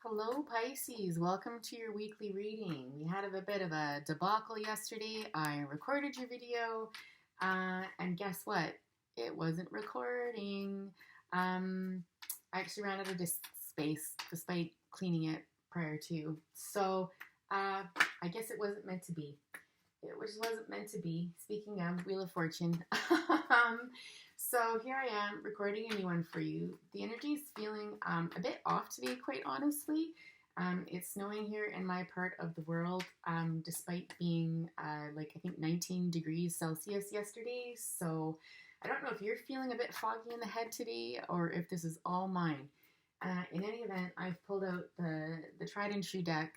Hello, Pisces. Welcome to your weekly reading. We had a bit of a debacle yesterday. I recorded your video, and guess what? It wasn't recording. I actually ran out of disk space despite cleaning it prior to. So, I guess it wasn't meant to be. It just wasn't meant to be. Speaking of Wheel of Fortune. So here I am recording a new one for you. The energy is feeling a bit off today, quite honestly. It's snowing here in my part of the world, despite being I think 19 degrees Celsius yesterday. So I don't know if you're feeling a bit foggy in the head today or if this is all mine. In any event, I've pulled out the tried and true deck.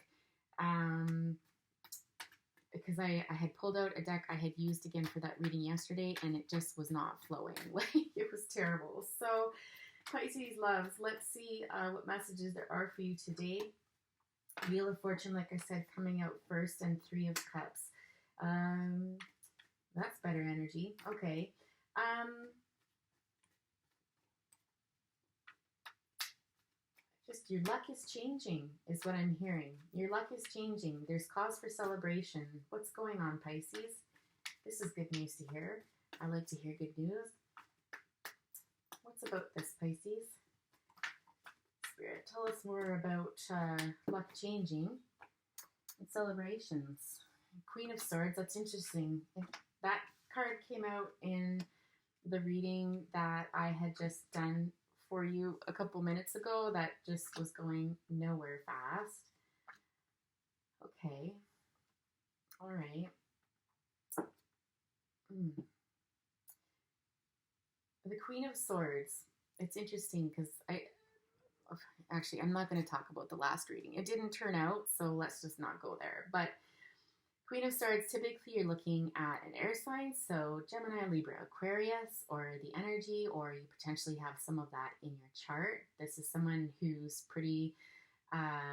Because I had pulled out a deck I had used again for that reading yesterday, and it just was not flowing. Like, it was terrible. So, Pisces loves, let's see what messages there are for you today. Wheel of Fortune, like I said, coming out first, and Three of Cups. That's better energy. Okay. Just your luck is changing is what I'm hearing. Your luck is changing. There's cause for celebration. What's going on, Pisces? This is good news to hear. I like to hear good news. What's about this, Pisces? Spirit, tell us more about luck changing and celebrations. Queen of Swords, that's interesting. That card came out in the reading that I had just done for you a couple minutes ago that just was going nowhere fast. Okay. All right. The Queen of Swords. It's interesting because I'm not going to talk about the last reading. It didn't turn out, so let's just not go there. But Queen of Swords, typically you're looking at an air sign, so Gemini, Libra, Aquarius, or the energy, or you potentially have some of that in your chart. This is someone who's pretty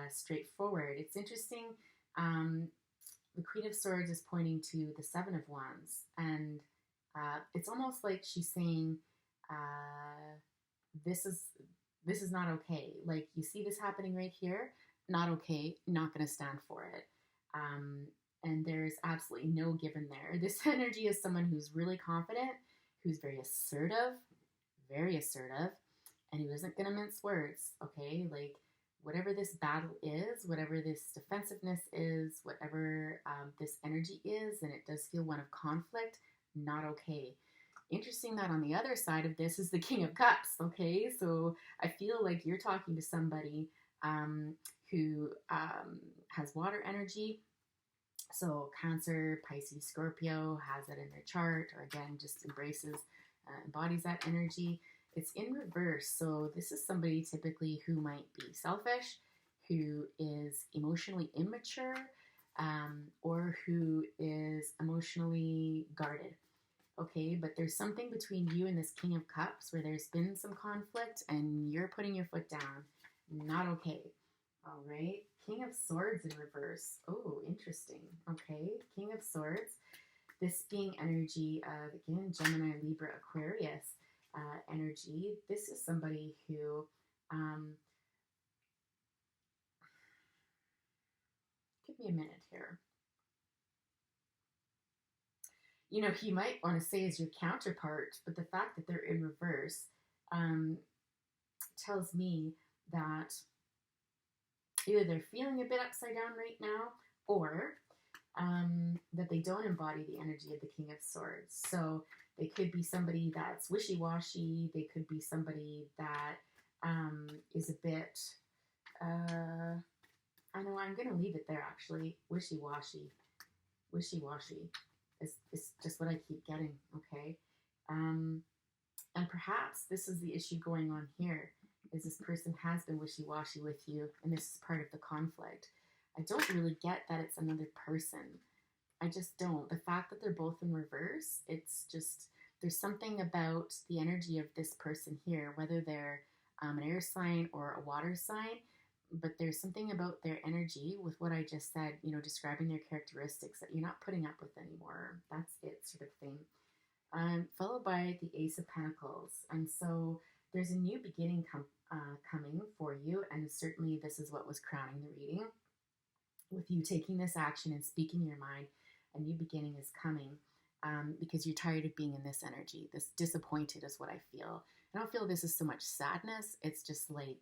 straightforward. It's interesting. The Queen of Swords is pointing to the Seven of Wands, and it's almost like she's saying, this is not okay. Like, you see this happening right here, not okay, not going to stand for it. And there's absolutely no given there. This energy is someone who's really confident, who's very assertive, and who isn't going to mince words, okay? Like, whatever this battle is, whatever this defensiveness is, whatever this energy is, and it does feel one of conflict, not okay. Interesting that on the other side of this is the King of Cups, okay? So I feel like you're talking to somebody who has water energy. So Cancer, Pisces, Scorpio has it in their chart, or again, just embodies that energy. It's in reverse. So this is somebody typically who might be selfish, who is emotionally immature, or who is emotionally guarded. Okay, but there's something between you and this King of Cups where there's been some conflict and you're putting your foot down. Not okay. All right. King of Swords in reverse. Oh, interesting. Okay. King of Swords. This being energy of, again, Gemini, Libra, Aquarius energy. This is somebody who give me a minute here. You know, he might want to say is your counterpart, but the fact that they're in reverse tells me that either they're feeling a bit upside down right now, or that they don't embody the energy of the King of Swords. So they could be somebody that's wishy-washy. They could be somebody that is a bit, I know I'm going to leave it there actually, wishy-washy. Wishy-washy is just what I keep getting, okay? And perhaps this is the issue going on here. Is this person has been wishy-washy with you, and this is part of the conflict. I don't really get that it's another person. I just don't. The fact that they're both in reverse, it's just, there's something about the energy of this person here, whether they're an air sign or a water sign, but there's something about their energy with what I just said, you know, describing their characteristics that you're not putting up with anymore. That's it, sort of thing. Followed by the Ace of Pentacles. And so there's a new beginning coming for you, and certainly this is what was crowning the reading. With you taking this action and speaking your mind, a new beginning is coming, because you're tired of being in this energy. This disappointed is what I feel. I don't feel this is so much sadness. It's just like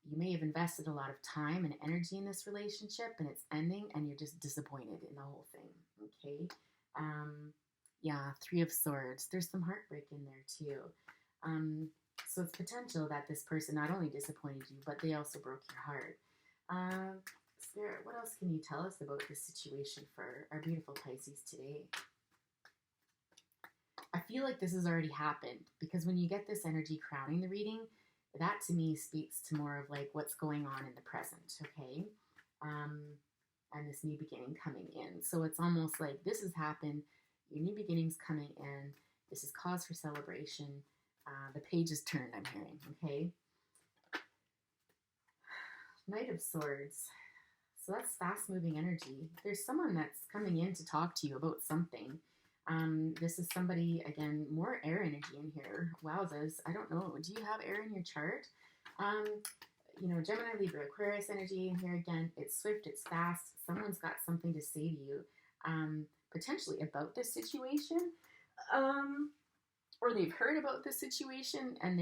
you may have invested a lot of time and energy in this relationship and it's ending and you're just disappointed in the whole thing. Okay. Yeah, Three of Swords. There's some heartbreak in there too. So it's potential that this person not only disappointed you, but they also broke your heart. Spirit, what else can you tell us about this situation for our beautiful Pisces today? I feel like this has already happened because when you get this energy crowning the reading, that to me speaks to more of like what's going on in the present, okay? And this new beginning coming in. So it's almost like this has happened, your new beginning's coming in, this is cause for celebration. The page is turned, I'm hearing, okay? Knight of Swords. So that's fast-moving energy. There's someone that's coming in to talk to you about something. This is somebody, again, more air energy in here. Wowzers. I don't know. Do you have air in your chart? Gemini, Libra, Aquarius energy in here again. It's swift, it's fast. Someone's got something to say to you, potentially about this situation. Or they've heard about this situation and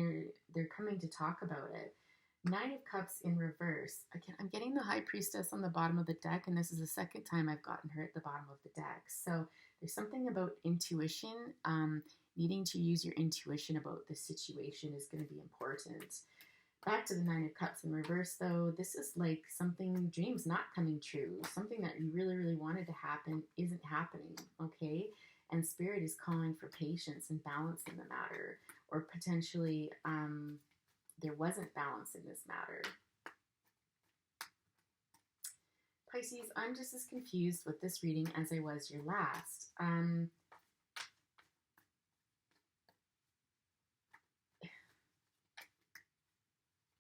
they're coming to talk about it. Nine of Cups in reverse. Again, I'm getting the High Priestess on the bottom of the deck, and this is the second time I've gotten her at the bottom of the deck. So there's something about intuition. Needing to use your intuition about this situation is going to be important. Back to the Nine of Cups in reverse, though. This is like something, dreams not coming true. Something that you really, really wanted to happen isn't happening, okay? And Spirit is calling for patience and balance in the matter. Or potentially, there wasn't balance in this matter. Pisces, I'm just as confused with this reading as I was your last.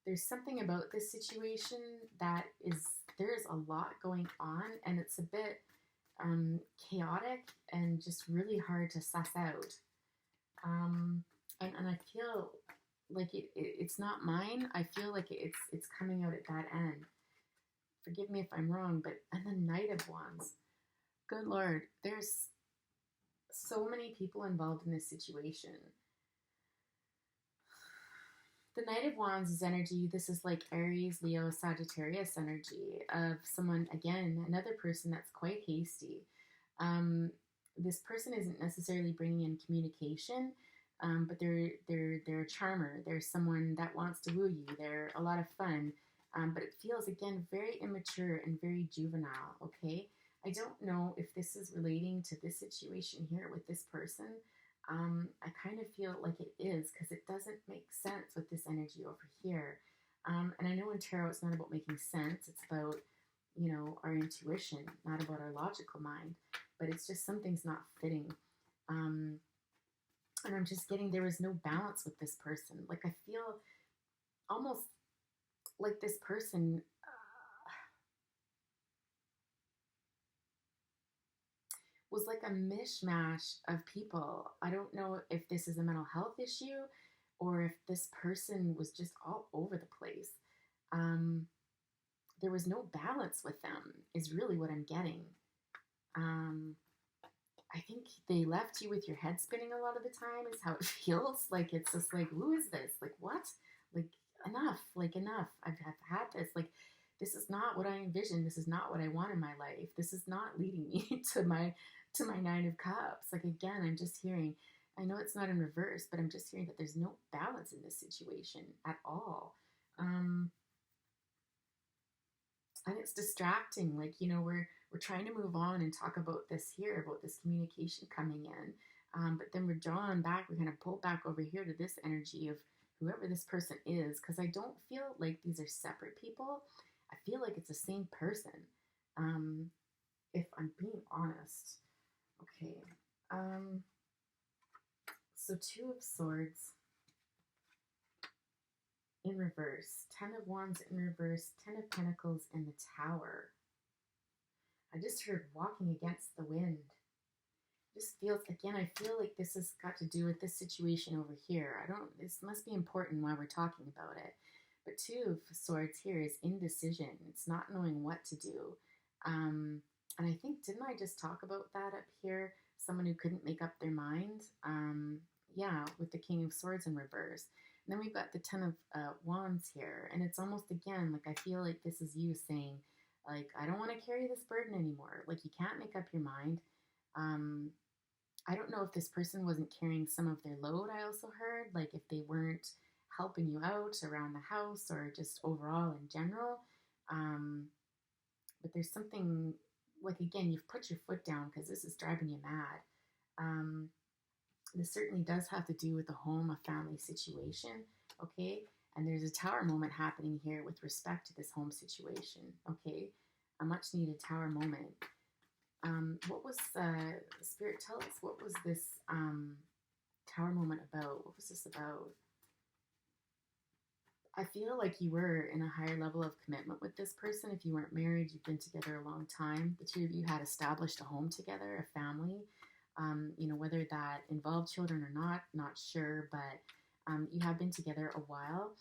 There's something about this situation that there's a lot going on and it's a bit chaotic and just really hard to suss out. And I feel like it's not mine. I feel like it's coming out at that end. Forgive me if I'm wrong, but and the Knight of Wands. Good Lord, there's so many people involved in this situation. The Knight of Wands is energy. This is like Aries, Leo, Sagittarius energy of someone, again, another person that's quite hasty. This person isn't necessarily bringing in communication, but they're a charmer. They're someone that wants to woo you. They're a lot of fun, but it feels, again, very immature and very juvenile, okay? I don't know if this is relating to this situation here with this person. I kind of feel like it is because it doesn't make sense with this energy over here. And I know in tarot it's not about making sense. It's about, our intuition, not about our logical mind. But it's just something's not fitting. And I'm just getting there is no balance with this person. Like I feel almost like this person was like a mishmash of people. I don't know if this is a mental health issue or if this person was just all over the place. There was no balance with them is really what I'm getting. I think they left you with your head spinning a lot of the time is how it feels. Like, it's just like, who is this? Like, what? Like, enough. I've had this. Like, this is not what I envisioned. This is not what I want in my life. This is not leading me to my Nine of Cups. Like, again, I'm just hearing, I know it's not in reverse, but I'm just hearing that there's no balance in this situation at all. And it's distracting. Like, we're trying to move on and talk about this here, about this communication coming in. But then we're drawn back, we're kind of pulled back over here to this energy of whoever this person is, because I don't feel like these are separate people. I feel like it's the same person, if I'm being honest. Okay. So Two of Swords in reverse, 10 of Wands in reverse, 10 of Pentacles in the Tower. I just heard walking against the wind. It just feels, again, I feel like this has got to do with this situation over here. This must be important while we're talking about it. But Two of Swords here is indecision. It's not knowing what to do. And I think, didn't I just talk about that up here? Someone who couldn't make up their mind. Yeah, with the King of Swords in reverse. And then we've got the Ten of Wands here. And it's almost, again, like I feel like this is you saying, like, I don't want to carry this burden anymore. Like, you can't make up your mind. Um, I don't know if this person wasn't carrying some of their load, I also heard, like if they weren't helping you out around the house or just overall in general. Um, but there's something, like, again, you've put your foot down because this is driving you mad. Um, this certainly does have to do with a home, a family situation, okay? And there's a tower moment happening here with respect to this home situation, okay? A much needed tower moment. What was Spirit? Tell us, what was this tower moment about? What was this about? I feel like you were in a higher level of commitment with this person. If you weren't married, you've been together a long time. The two of you had established a home together, a family. Whether that involved children or not sure, but you have been together a while.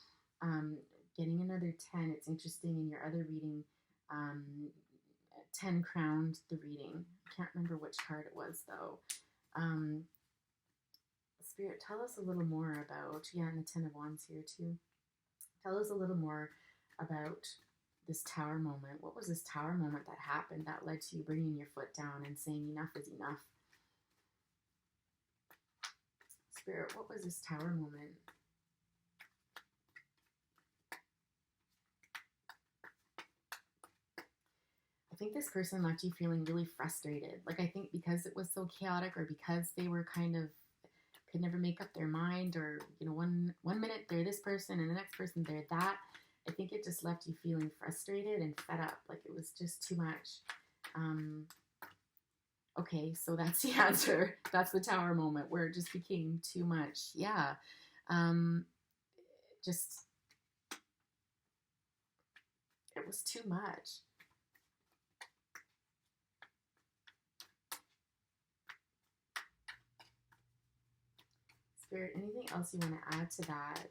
Getting another 10, it's interesting in your other reading, 10 crowned the reading. I can't remember which card it was, though. Spirit, tell us a little more about, and the 10 of Wands here, too. Tell us a little more about this tower moment. What was this tower moment that happened that led to you bringing your foot down and saying enough is enough? Spirit, what was this tower moment? I think this person left you feeling really frustrated. Like, I think because it was so chaotic, or because they were kind of could never make up their mind, or one minute they're this person and the next person they're that. I think it just left you feeling frustrated and fed up. Like, it was just too much. Okay, so that's the answer. That's the tower moment where it just became too much. Yeah. Just, it was too much. Spirit, anything else you want to add to that?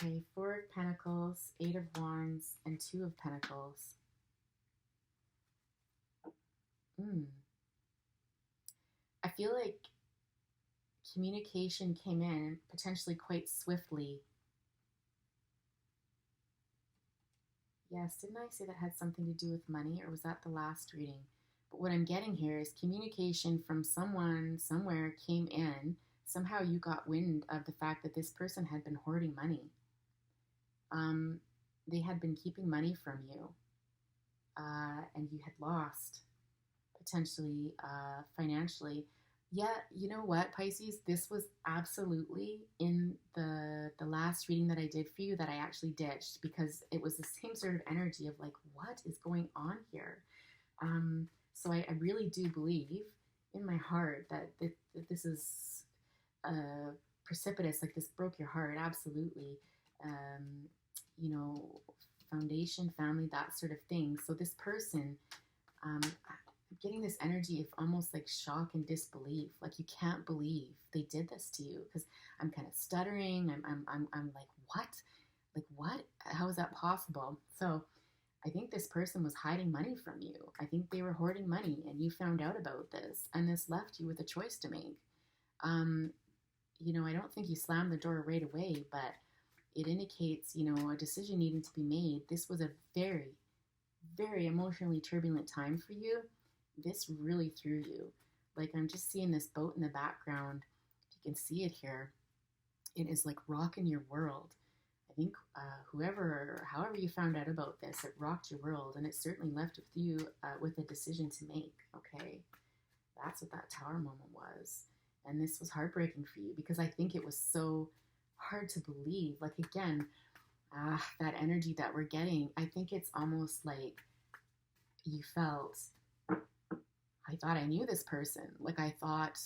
Okay, 4 of Pentacles, 8 of Wands, and 2 of Pentacles. I feel like communication came in potentially quite swiftly. Yes, didn't I say that had something to do with money, or was that the last reading? But what I'm getting here is communication from someone somewhere came in. Somehow you got wind of the fact that this person had been hoarding money. They had been keeping money from you, and you had lost potentially financially. Yeah, you know what, Pisces? This was absolutely in the last reading that I did for you that I actually ditched, because it was the same sort of energy of like, what is going on here? So I really do believe in my heart that this is precipitous. Like, this broke your heart, absolutely. You know, foundation, family, that sort of thing. So this person, I'm getting this energy of almost like shock and disbelief. Like, you can't believe they did this to you, because I'm kind of stuttering. I'm like, what? Like, what? How is that possible? So I think this person was hiding money from you. I think they were hoarding money, and you found out about this, and this left you with a choice to make. I don't think you slammed the door right away, but it indicates, a decision needing to be made. This was a very, very emotionally turbulent time for you. This really threw you. Like, I'm just seeing this boat in the background. If you can see it here, it is like rocking your world. I think however you found out about this, it rocked your world, and it certainly left with you with a decision to make. Okay, that's what that tower moment was. And this was heartbreaking for you, because I think it was so hard to believe. Like, again, that energy that we're getting, I think it's almost like you felt, I thought I knew this person. Like, I thought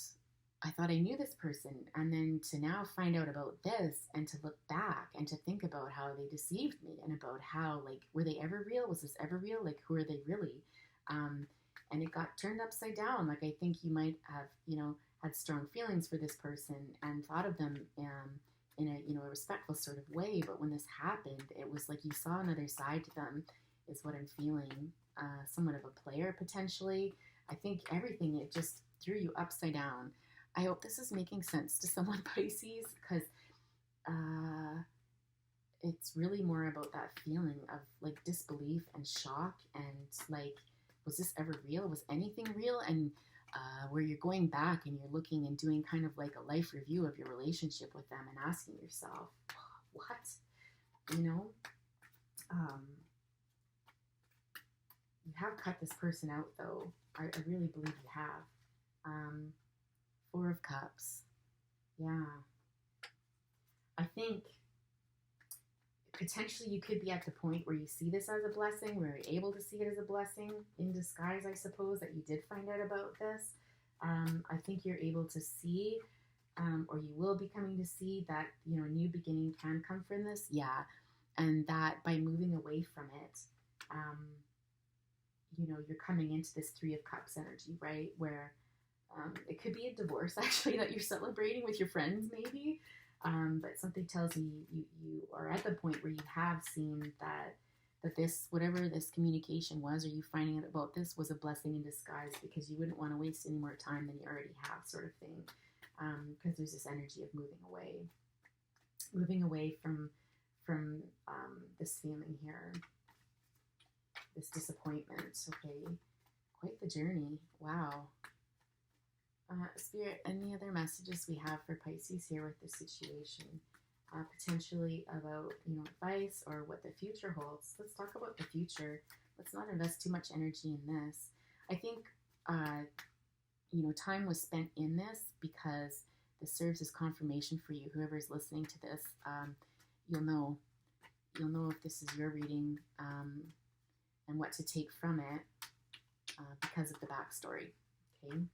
I knew this person, and then to now find out about this, and to look back and to think about how they deceived me, and about how, like, were they ever real? Was this ever real? Like, who are they really? And it got turned upside down. Like, I think you might have, had strong feelings for this person and thought of them in a, you know, a respectful sort of way. But when this happened, it was like you saw another side to them, is what I'm feeling. Somewhat of a player potentially. I think everything, it just threw you upside down. I hope this is making sense to someone, Pisces, because it's really more about that feeling of like disbelief and shock and like, was this ever real? Was anything real? And where you're going back and you're looking and doing kind of like a life review of your relationship with them and asking yourself, what? You know? You have cut this person out, though. I really believe you have. Four of Cups. Yeah. I think potentially you could be at the point where you see this as a blessing, where you're able to see it as a blessing in disguise, I suppose, that you did find out about this. I think you're able to see, or you will be coming to see that, you know, a new beginning can come from this. Yeah. And that by moving away from it, you know, you're coming into this Three of Cups energy, right? Where it could be a divorce, actually, that you're celebrating with your friends, maybe. But something tells me you are at the point where you have seen that this, whatever this communication was, or you finding out about this, was a blessing in disguise, because you wouldn't want to waste any more time than you already have, sort of thing. Because there's this energy of moving away from this feeling here, this disappointment. Okay, quite the journey. Wow. Spirit, any other messages we have for Pisces here with this situation? Potentially about, you know, advice or what the future holds. Let's talk about the future. Let's not invest too much energy in this. I think, you know, time was spent in this because this serves as confirmation for you. Whoever is listening to this, you'll know if this is your reading, and what to take from it, because of the backstory. Okay.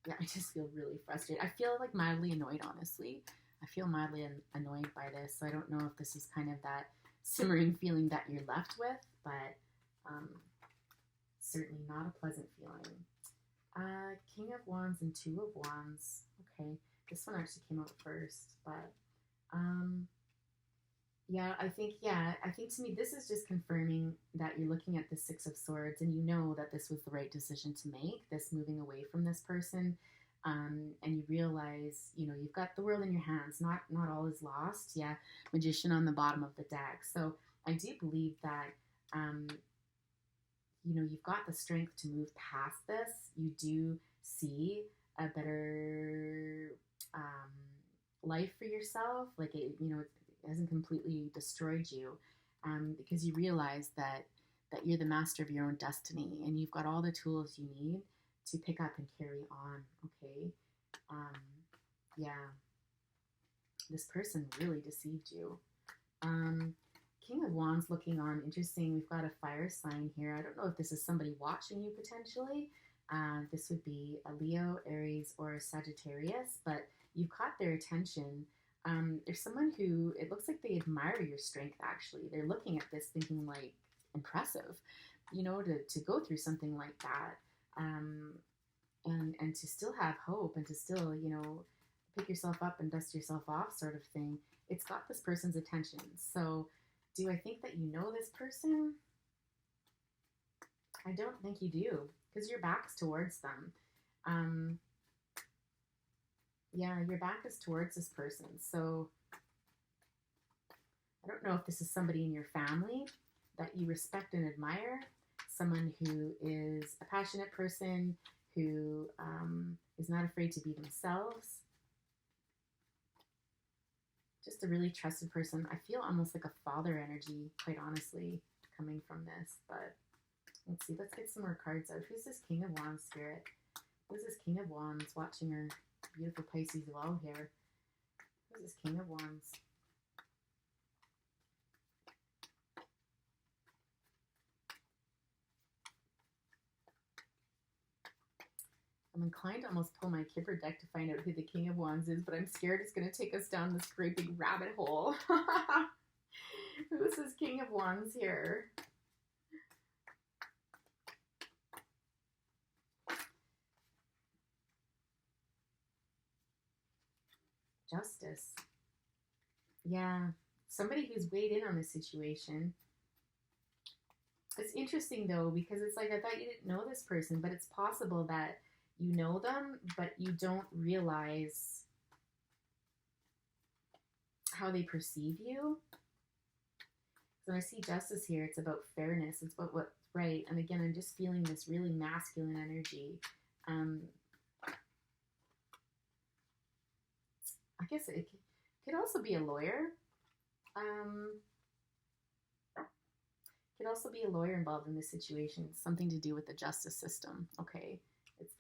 Yeah, I just feel really frustrated. I feel like mildly annoyed, honestly. I feel mildly annoyed by this. So I don't know if this is kind of that simmering feeling that you're left with, but certainly not a pleasant feeling. King of Wands and Two of Wands. Okay, this one actually came out first, but I think to me this is just confirming that you're looking at the Six of Swords and you know that this was the right decision to make, this moving away from this person, and you realize, you know, you've got the world in your hands. Not all is lost. Yeah, Magician on the bottom of the deck. So I do believe that, you know, you've got the strength to move past this. You do see a better life for yourself. Like, it, you know, it hasn't completely destroyed you, because you realize that you're the master of your own destiny and you've got all the tools you need to pick up and carry on. Okay. This person really deceived you. King of Wands looking on. Interesting. We've got a fire sign here. I don't know if this is somebody watching you potentially. This would be a Leo, Aries, or a Sagittarius, but you've caught their attention. There's someone who, it looks like they admire your strength, actually. They're looking at this thinking, like, impressive, you know, to go through something like that, and to still have hope and to still, you know, pick yourself up and dust yourself off, sort of thing. It's got this person's attention. So do I think that you know this person? I don't think you do, because your back's towards them. Yeah, your back is towards this person. So I don't know if this is somebody in your family that you respect and admire, someone who is a passionate person, who is not afraid to be themselves. Just a really trusted person. I feel almost like a father energy, quite honestly, coming from this. But let's see. Let's get some more cards out. Who's this King of Wands, Spirit? Who's this King of Wands watching her beautiful Pisces well here? Who's this King of Wands? I'm inclined to almost pull my Kipper deck to find out who the King of Wands is, but I'm scared it's going to take us down this great big rabbit hole. Who is this King of Wands here? Justice. Yeah. Somebody who's weighed in on the situation. It's interesting though, because it's like I thought you didn't know this person, but it's possible that you know them, but you don't realize how they perceive you. So when I see justice here, it's about fairness. It's about what's right. And again, I'm just feeling this really masculine energy. Um, I guess it could also be a lawyer. Could also be a lawyer involved in this situation. Something to do with the justice system. Okay,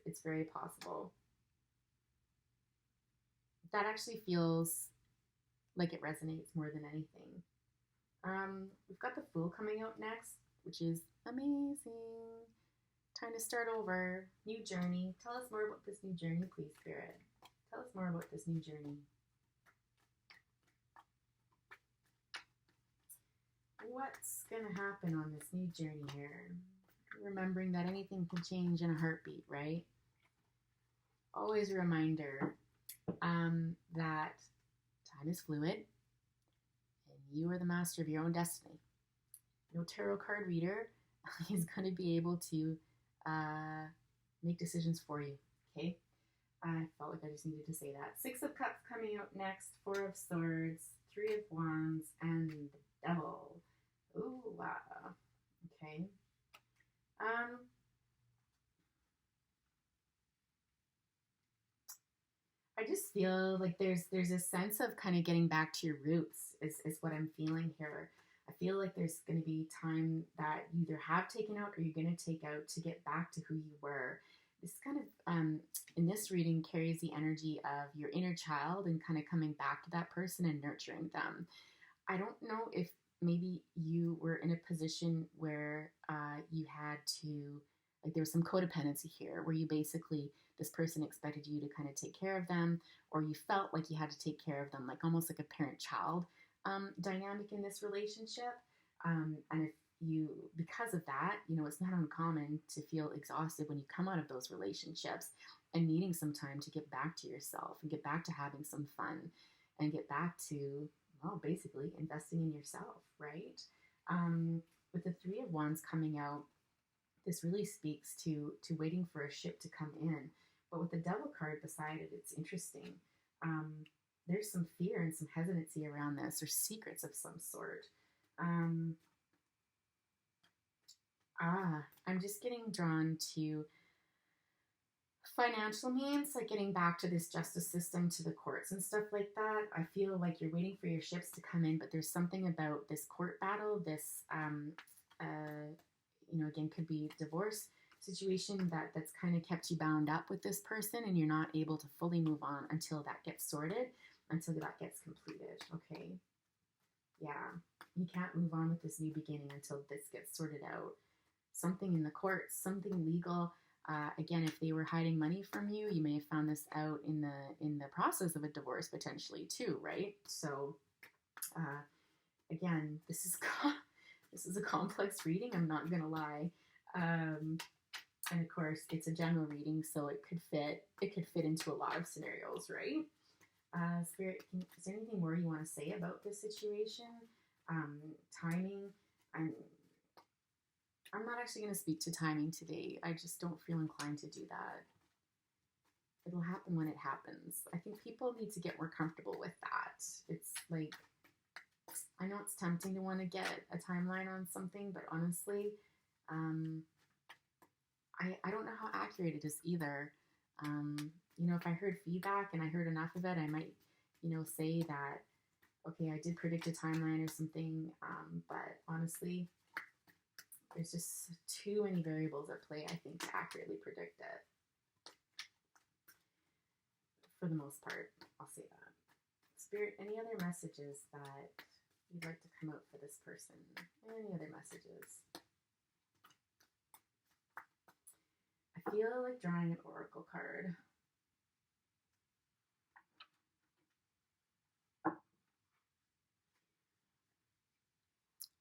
it's very possible. That actually feels like it resonates more than anything. We've got the Fool coming out next, which is amazing. Time to start over. New journey. Tell us more about this new journey, please, Spirit. Tell us more about this new journey. What's going to happen on this new journey here? Remembering that anything can change in a heartbeat, right? Always a reminder that time is fluid and you are the master of your own destiny. No tarot card reader is going to be able to make decisions for you, okay? I felt like I just needed to say that. Six of Cups coming out next, Four of Swords, Three of Wands, and the Devil. Ooh, wow. Okay. I just feel like there's a sense of kind of getting back to your roots is what I'm feeling here. I feel like there's going to be time that you either have taken out or you're going to take out to get back to who you were. This kind of, in this reading, carries the energy of your inner child and kind of coming back to that person and nurturing them. I don't know if maybe you were in a position where you had to, like, there was some codependency here where you basically, this person expected you to kind of take care of them, or you felt like you had to take care of them, like almost like a parent child dynamic in this relationship. And if you, because of that, you know, it's not uncommon to feel exhausted when you come out of those relationships and needing some time to get back to yourself and get back to having some fun and get back to, well, basically investing in yourself, right? With the Three of Wands coming out, this really speaks to waiting for a ship to come in. But with the Devil card beside it, it's interesting. Um, there's some fear and some hesitancy around this, or secrets of some sort. Um, I'm just getting drawn to financial means, like getting back to this justice system, to the courts and stuff like that. I feel like you're waiting for your ships to come in, but there's something about this court battle, this, you know, again, could be divorce situation that's kind of kept you bound up with this person, and you're not able to fully move on until that gets sorted, until that gets completed. Okay. Yeah. You can't move on with this new beginning until this gets sorted out. Something in the courts, something legal. Again, if they were hiding money from you, you may have found this out in the process of a divorce potentially too, right? So, again, this is a complex reading. I'm not gonna lie, and of course, it's a general reading, so it could fit into a lot of scenarios, right? Spirit, is there anything more you want to say about this situation? Timing. I'm not actually going to speak to timing today. I just don't feel inclined to do that. It'll happen when it happens. I think people need to get more comfortable with that. It's like, I know it's tempting to want to get a timeline on something, but honestly, I don't know how accurate it is either. You know, if I heard feedback and I heard enough of it, I might, you know, say that, okay, I did predict a timeline or something, but honestly, there's just too many variables at play, I think, to accurately predict it. For the most part, I'll say that. Spirit, any other messages that you'd like to come out for this person? Any other messages? I feel like drawing an oracle card.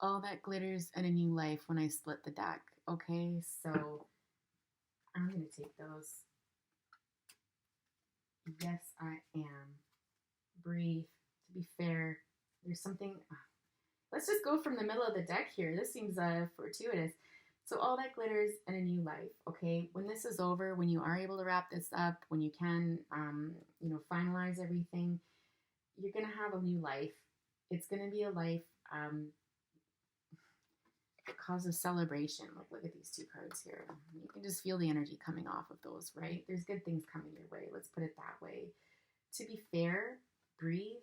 All that glitters and a new life when I split the deck. Okay, so I'm going to take those. Yes, I am. there's something. Let's just go from the middle of the deck here. This seems fortuitous. So all that glitters and a new life. Okay, when this is over, when you are able to wrap this up, when you can, finalize everything, you're gonna have a new life. It's gonna be a life that causes celebration. Like, look at these two cards here. You can just feel the energy coming off of those, right? There's good things coming your way. Let's put it that way. To be fair, breathe.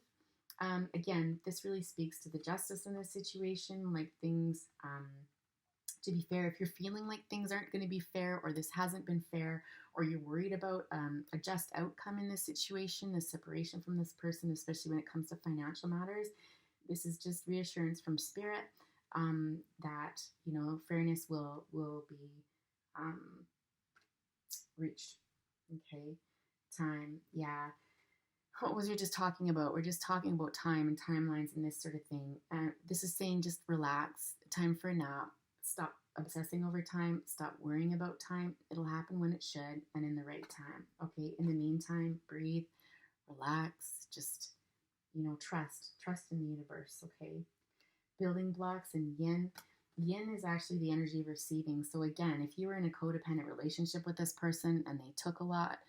Again, this really speaks to the justice in this situation. Like, things, to be fair, if you're feeling like things aren't going to be fair, or this hasn't been fair, or you're worried about a just outcome in this situation, this separation from this person, especially when it comes to financial matters, this is just reassurance from spirit that, fairness will be reached. Okay, time, yeah. What was we just talking about? We're just talking about time and timelines and this sort of thing. This is saying just relax, time for a nap, stop obsessing over time, stop worrying about time. It'll happen when it should and in the right time. Okay, in the meantime, breathe, relax, just, trust in the universe. Okay, building blocks and yin. Yin is actually the energy of receiving. So again, if you were in a codependent relationship with this person and they took a lot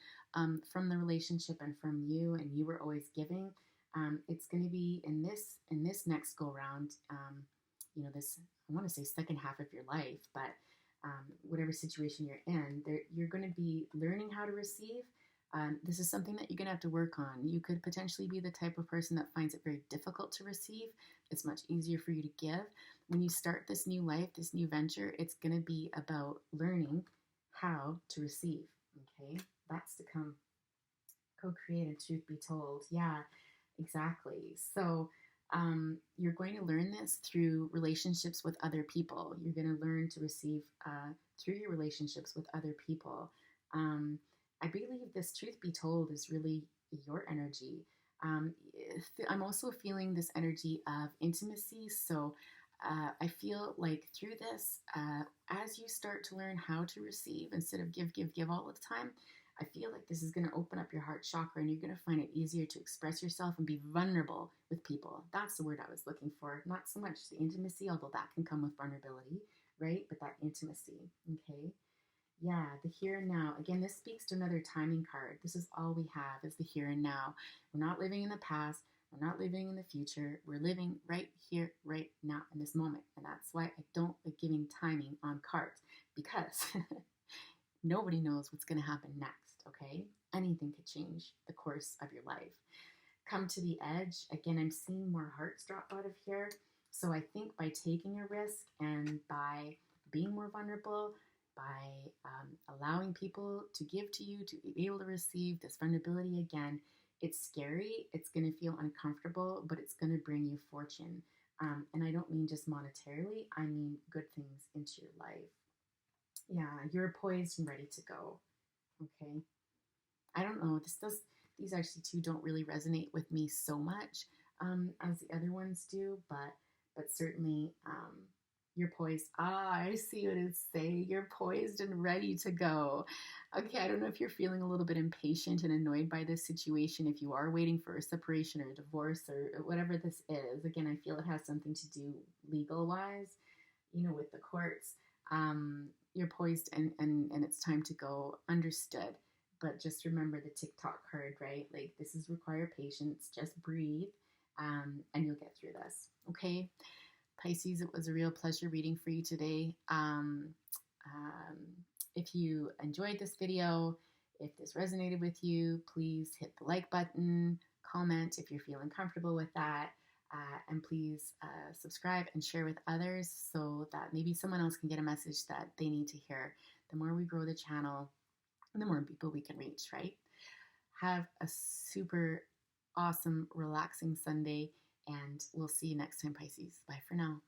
from the relationship and from you, and you were always giving, it's going to be in this next go round. This, I want to say, second half of your life, but whatever situation you're in, you're going to be learning how to receive. This is something that you're going to have to work on. You could potentially be the type of person that finds it very difficult to receive. It's much easier for you to give. When you start this new life, this new venture, it's going to be about learning how to receive. Okay, that's to come. Co-created, truth be told. Yeah, exactly. So you're going to learn this through relationships with other people. You're going to learn to receive through your relationships with other people. I believe this, truth be told, is really your energy. I'm also feeling this energy of intimacy. So I feel like through this, as you start to learn how to receive instead of give all the time, I feel like this is going to open up your heart chakra, and you're going to find it easier to express yourself and be vulnerable with people. That's the word I was looking for. Not so much the intimacy, although that can come with vulnerability, right? But that intimacy, okay? Yeah, the here and now. Again, this speaks to another timing card. This is all we have, is the here and now. We're not living in the past. We're not living in the future. We're living right here, right now, in this moment. And that's why I don't like giving timing on cards, because nobody knows what's going to happen next, okay? Anything could change the course of your life. Come to the edge. Again, I'm seeing more hearts drop out of here. So I think by taking a risk and by being more vulnerable, by allowing people to give to you, to be able to receive this vulnerability again, it's scary, it's going to feel uncomfortable, but it's going to bring you fortune. And I don't mean just monetarily, I mean good things into your life. Yeah, you're poised and ready to go. Okay. I don't know. These actually two don't really resonate with me so much as the other ones do, but certainly you're poised. I see what it's saying. You're poised and ready to go. Okay, I don't know if you're feeling a little bit impatient and annoyed by this situation, if you are waiting for a separation or a divorce or whatever this is. Again, I feel it has something to do legal-wise, with the courts. You're poised and it's time to go. Understood. But just remember the TikTok card, right? Like, this is require patience. Just breathe, and you'll get through this. Okay, Pisces, it was a real pleasure reading for you today. If you enjoyed this video, if this resonated with you, please hit the like button, comment if you're feeling comfortable with that, and please subscribe and share with others so that maybe someone else can get a message that they need to hear. The more we grow the channel, the more people we can reach, right? Have a super awesome, relaxing Sunday, and we'll see you next time, Pisces. Bye for now.